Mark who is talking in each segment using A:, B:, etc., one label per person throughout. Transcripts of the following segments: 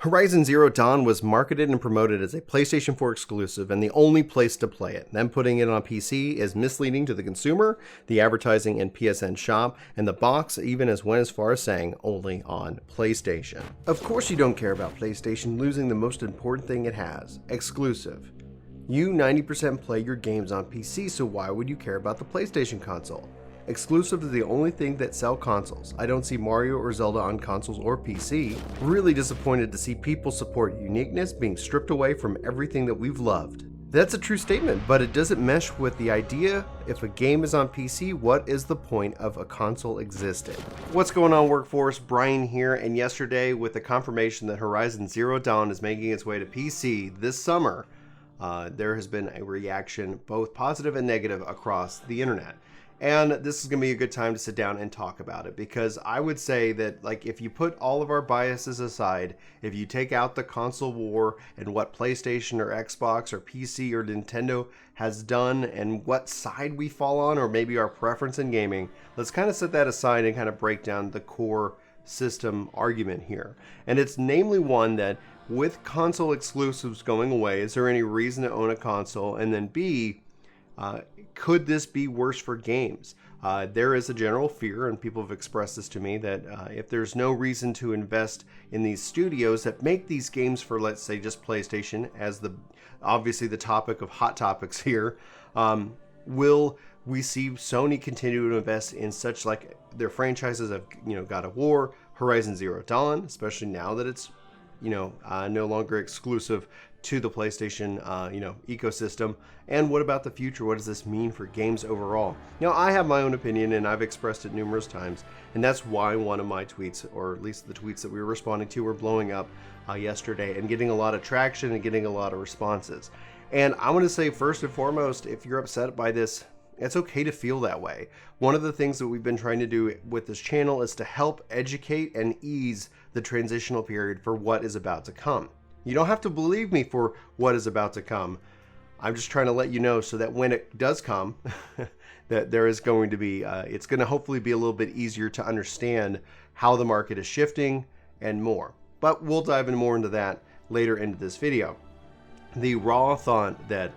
A: Horizon Zero Dawn was marketed and promoted as a PlayStation 4 exclusive and the only place to play it. Them putting it on PC is misleading to the consumer, the advertising in PSN shop, and the box even went as far as saying only on PlayStation. Of course you don't care about PlayStation losing the most important thing it has, exclusive. You 90% play your games on PC, so why would you care about the PlayStation console? Exclusive is the only thing that sell consoles. I don't see Mario or Zelda on consoles or PC. Really disappointed to see people support uniqueness being stripped away from everything that we've loved. That's a true statement, but it doesn't mesh with the idea if a game is on PC, what is the point of a console existing? What's going on, Workforce? Brian here, and yesterday with the confirmation that Horizon Zero Dawn is making its way to PC this summer, there has been a reaction, both positive and negative, across the internet. And this is going to be a good time to sit down and talk about it, because I would say that, like, if you put all of our biases aside, if you take out the console war and what PlayStation or Xbox or PC or Nintendo has done and what side we fall on, or maybe our preference in gaming, let's kind of set that aside and kind of break down the core system argument here. And it's namely one that, with console exclusives going away, is there any reason to own a console? And then B, could this be worse for games? There is a general fear, and people have expressed this to me, that if there's no reason to invest in these studios that make these games for, let's say, just PlayStation, as obviously the topic of hot topics here, will we see Sony continue to invest in such, like, their franchises of, God of War, Horizon Zero Dawn, especially now that it's, no longer exclusive to the PlayStation, ecosystem. And what about the future? What does this mean for games overall? I have my own opinion, and I've expressed it numerous times, and that's why one of my tweets, or at least the tweets that we were responding to, were blowing up yesterday and getting a lot of traction and getting a lot of responses. And I want to say, first and foremost, if you're upset by this, it's okay to feel that way. One of the things that we've been trying to do with this channel is to help educate and ease the transitional period for what is about to come. You don't have to believe me for what is about to come. I'm just trying to let you know so that when it does come, that there is going to be, it's going to hopefully be a little bit easier to understand how the market is shifting and more. But we'll dive in more into that later into this video. The raw thought that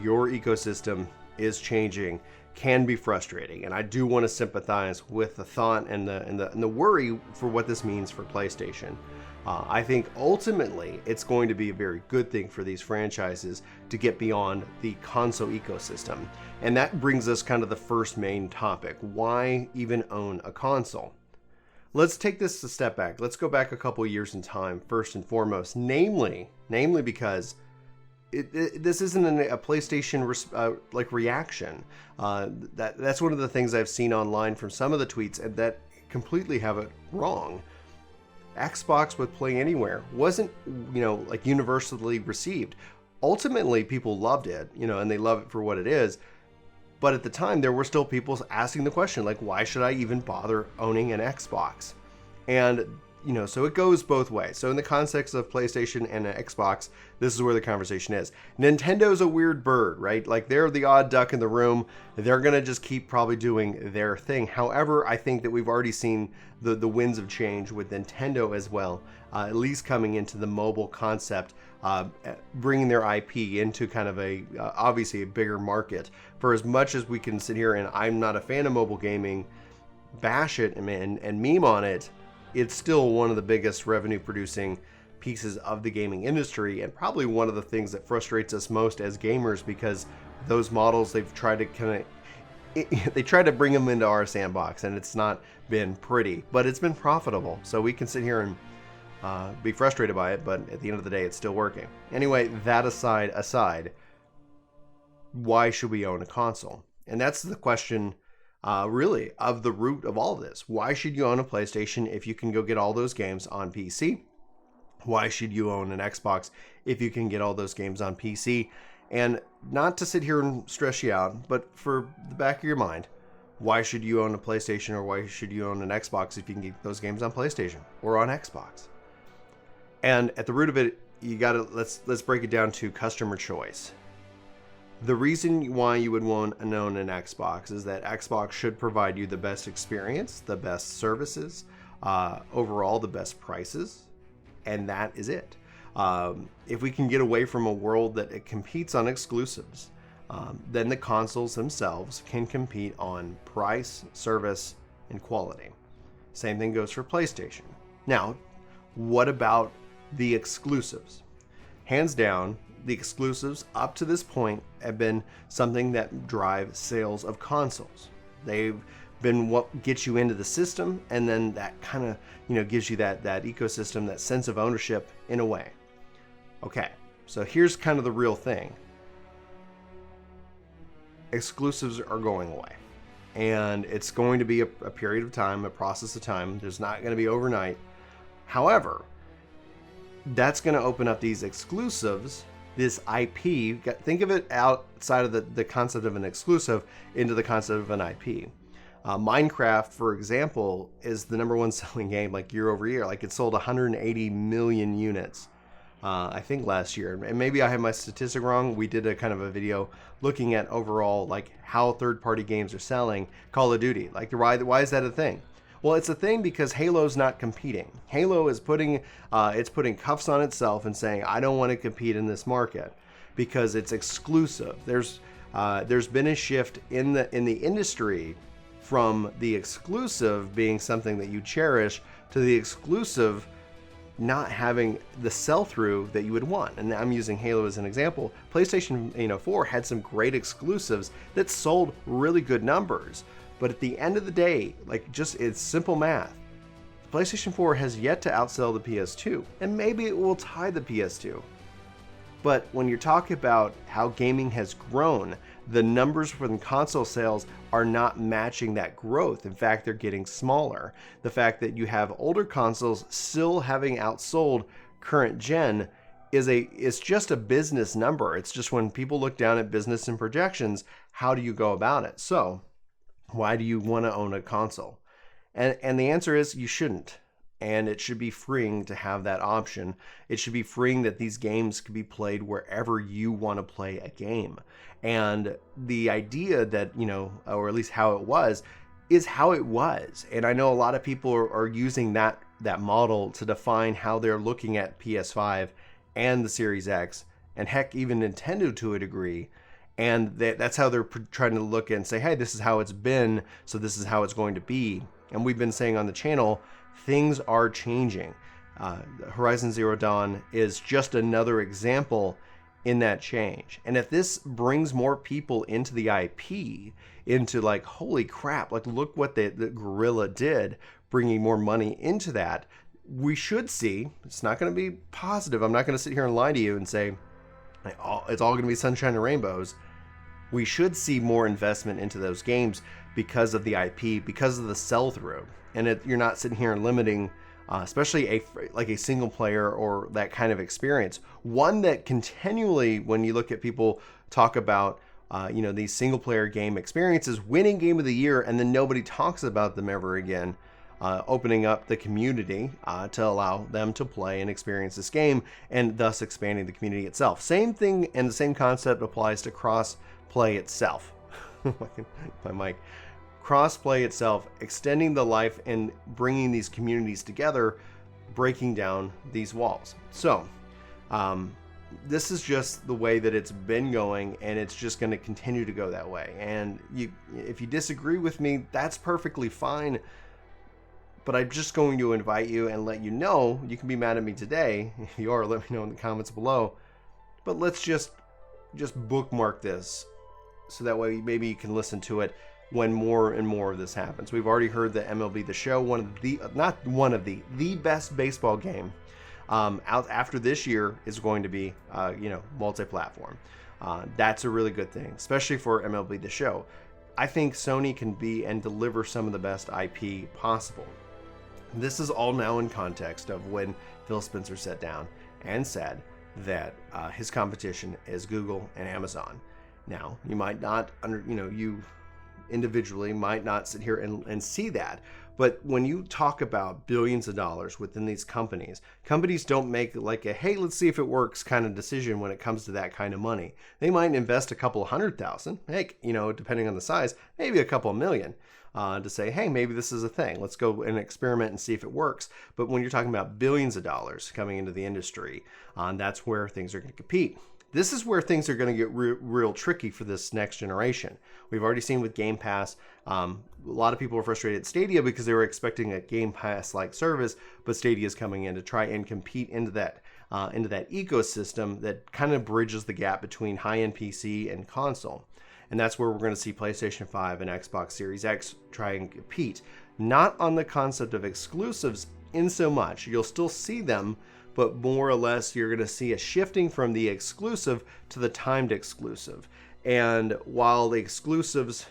A: your ecosystem is changing can be frustrating, and I do want to sympathize with the thought and the worry for what this means for PlayStation. I think ultimately it's going to be a very good thing for these franchises to get beyond the console ecosystem. And that brings us kind of the first main topic. Why even own a console? Let's take this a step back. Let's go back a couple years in time, first and foremost, namely because this isn't a PlayStation reaction. That's one of the things I've seen online from some of the tweets, and that completely have it wrong. Xbox with Play Anywhere wasn't, universally received. Ultimately, people loved it, and they love it for what it is. But at the time, there were still people asking the question, like, why should I even bother owning an Xbox? And, so it goes both ways. So in the context of PlayStation and Xbox, this is where the conversation is. Nintendo's a weird bird, right? Like, they're the odd duck in the room. They're going to just keep probably doing their thing. However, I think that we've already seen the winds of change with Nintendo as well, at least coming into the mobile concept, bringing their IP into kind of obviously a bigger market. For as much as we can sit here, and I'm not a fan of mobile gaming, bash it and meme on it, it's still one of the biggest revenue producing pieces of the gaming industry, and probably one of the things that frustrates us most as gamers, because those models, they've tried to bring them into our sandbox, and it's not been pretty, but it's been profitable. So we can sit here and be frustrated by it, but at the end of the day, it's still working. Anyway, that aside, why should we own a console? And that's the question, really, of the root of all of this. Why should you own a PlayStation if you can go get all those games on PC? Why should you own an Xbox if you can get all those games on PC? And not to sit here and stress you out, but for the back of your mind, why should you own a PlayStation, or why should you own an Xbox if you can get those games on PlayStation or on Xbox? And at the root of it, let's break it down to customer choice. The reason why you would want to own an Xbox is that Xbox should provide you the best experience, the best services, overall the best prices, and that is it. If we can get away from a world that it competes on exclusives, then the consoles themselves can compete on price, service, and quality. Same thing goes for PlayStation. Now, what about the exclusives? Hands down, the exclusives up to this point have been something that drive sales of consoles. They've been what gets you into the system, and then that kind of, gives you that ecosystem, that sense of ownership in a way. Okay, so here's kind of the real thing. Exclusives are going away, and it's going to be a period of time, a process of time. There's not going to be overnight. However, that's going to open up these exclusives, this IP. Think of it outside of the concept of an exclusive into the concept of an IP. Minecraft, for example, is the number one selling game like year over year. Like it sold 180 million units, I think last year. And maybe I have my statistic wrong. We did a kind of a video looking at overall like how third-party games are selling. Call of Duty, like why is that a thing? Well, it's a thing because Halo's not competing. Halo is putting cuffs on itself and saying, I don't want to compete in this market because it's exclusive. There's been a shift in the industry from the exclusive being something that you cherish to the exclusive not having the sell-through that you would want. And I'm using Halo as an example. PlayStation 4 had some great exclusives that sold really good numbers. But at the end of the day, it's simple math. PlayStation 4 has yet to outsell the PS2, and maybe it will tie the PS2. But when you're talking about how gaming has grown, the numbers from console sales are not matching that growth. In fact, they're getting smaller. The fact that you have older consoles still having outsold current gen is just a business number. It's just when people look down at business and projections, how do you go about it? So, why do you want to own a console? And the answer is you shouldn't. And it should be freeing to have that option. It should be freeing that these games can be played wherever you want to play a game. And the idea that, or at least how it was, is how it was. And I know a lot of people are using that model to define how they're looking at PS5 and the Series X, and heck, even Nintendo to a degree. And that's how they're trying to look and say, hey, this is how it's been, so this is how it's going to be. And we've been saying on the channel, things are changing. Horizon Zero Dawn is just another example in that change. And if this brings more people into the IP, into like, holy crap, like look what the Guerrilla did, bringing more money into that, we should see, it's not going to be positive. I'm not going to sit here and lie to you and say, it's all going to be sunshine and rainbows. We should see more investment into those games because of the IP, because of the sell-through. And you're not sitting here and limiting, especially a single player or that kind of experience. One that continually, when you look at people talk about, these single player game experiences, winning game of the year, and then nobody talks about them ever again. Opening up the community to allow them to play and experience this game, and thus expanding the community itself. Same thing and the same concept applies to cross-play itself. My mic. Cross-play itself, extending the life and bringing these communities together, breaking down these walls. So, this is just the way that it's been going, and it's just going to continue to go that way. And if you disagree with me, that's perfectly fine. But I'm just going to invite you and let you know, you can be mad at me today. If you are, let me know in the comments below. But let's just bookmark this, so that way maybe you can listen to it when more and more of this happens. We've already heard that MLB The Show, the best baseball game out after this year is going to be, multi-platform. That's a really good thing, especially for MLB The Show. I think Sony can be and deliver some of the best IP possible. This is all now in context of when Phil Spencer sat down and said that his competition is Google and Amazon. Now, you might not, you individually might not sit here and see that, but when you talk about billions of dollars within these companies don't make like a, hey, let's see if it works kind of decision when it comes to that kind of money. They might invest a couple $100,000, heck, depending on the size, maybe a couple million. to say, hey, maybe this is a thing. Let's go and experiment and see if it works. But when you're talking about billions of dollars coming into the industry, that's where things are going to compete. This is where things are going to get real tricky for this next generation. We've already seen with Game Pass, a lot of people are frustrated at Stadia because they were expecting a Game Pass-like service, but Stadia is coming in to try and compete into that ecosystem that kind of bridges the gap between high-end PC and console. And that's where we're going to see PlayStation 5 and Xbox Series X try and compete. Not on the concept of exclusives in so much. You'll still see them, but more or less you're going to see a shifting from the exclusive to the timed exclusive. And while the exclusives,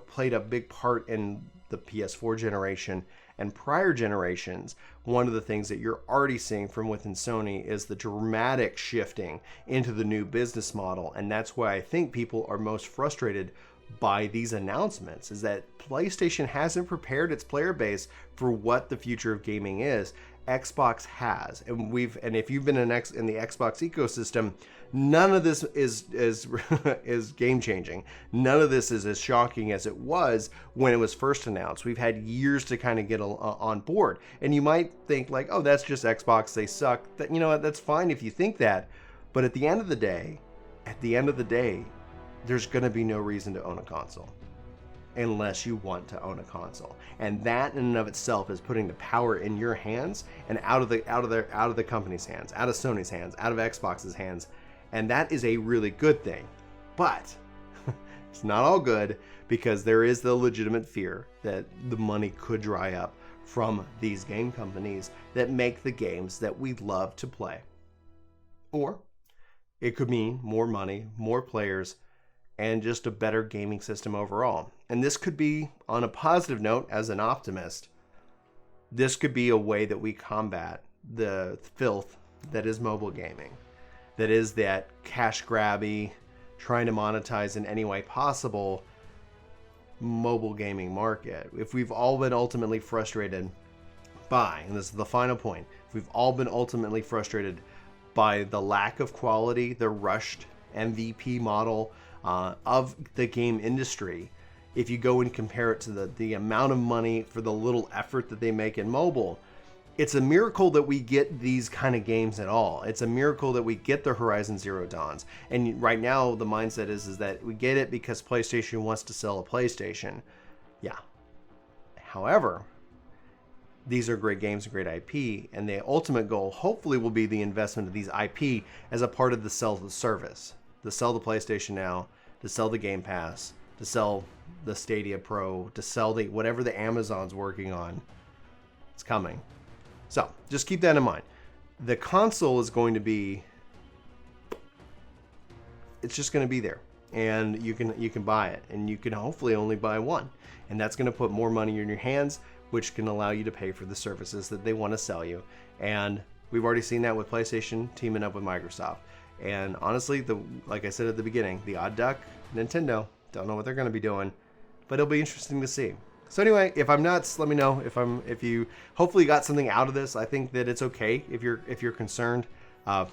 A: played a big part in the PS4 generation and prior generations, one of the things that you're already seeing from within Sony is the dramatic shifting into the new business model. And that's why I think people are most frustrated by these announcements, is that PlayStation hasn't prepared its player base for what the future of gaming is. Xbox has, and if you've been in the Xbox ecosystem, none of this is game changing. None of this is as shocking as it was when it was first announced. We've had years to kind of get on board, and you might think like, oh, that's just Xbox, they suck. That's fine if you think that, but at the end of the day, there's going to be no reason to own a console unless you want to own a console, and that in and of itself is putting the power in your hands and out of the company's hands, out of Sony's hands, out of Xbox's hands, and that is a really good thing. But it's not all good, because there is the legitimate fear that the money could dry up from these game companies that make the games that we love to play. Or it could mean more money, more players, and just a better gaming system overall. And this could be, on a positive note, as an optimist, this could be a way that we combat the filth that is mobile gaming, that is that cash grabby, trying to monetize in any way possible mobile gaming market. If we've all been ultimately frustrated by, and this is the final point, if we've all been ultimately frustrated by the lack of quality, the rushed MVP model of the game industry, if you go and compare it to the amount of money for the little effort that they make in mobile, it's a miracle that we get these kind of games at all. It's a miracle that we get the Horizon Zero Dawns. And right now the mindset is that we get it because PlayStation wants to sell a PlayStation. Yeah. However, these are great games and great IP, and the ultimate goal hopefully will be the investment of these IP as a part of the sell the service. To sell the PlayStation Now, to sell the Game Pass, to sell the Stadia Pro, to sell whatever the Amazon's working on. It's coming. So just keep that in mind. The console is going to be, it's just going to be there, and you can buy it, and you can hopefully only buy one, and that's going to put more money in your hands, which can allow you to pay for the services that they want to sell you. And we've already seen that with PlayStation teaming up with Microsoft. And honestly, like I said at the beginning, the odd duck, Nintendo, don't know what they're going to be doing, but it'll be interesting to see. So anyway, if I'm nuts, let me know. If you hopefully got something out of this. I think that it's okay if you're concerned.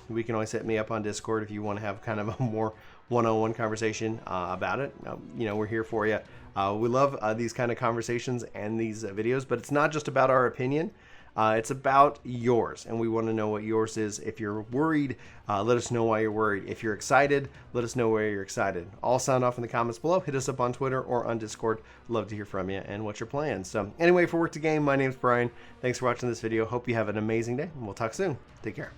A: We can always hit me up on Discord if you want to have kind of a more one-on-one conversation about it. We're here for you. We love these kind of conversations and these videos, but it's not just about our opinion. It's about yours, and we want to know what yours is. If you're worried, let us know why you're worried. If you're excited, let us know why you're excited. All sound off in the comments below. Hit us up on Twitter or on Discord. Love to hear from you and what you're playing. So anyway, for Work to Game, my name's Brian. Thanks for watching this video. Hope you have an amazing day, and we'll talk soon. Take care.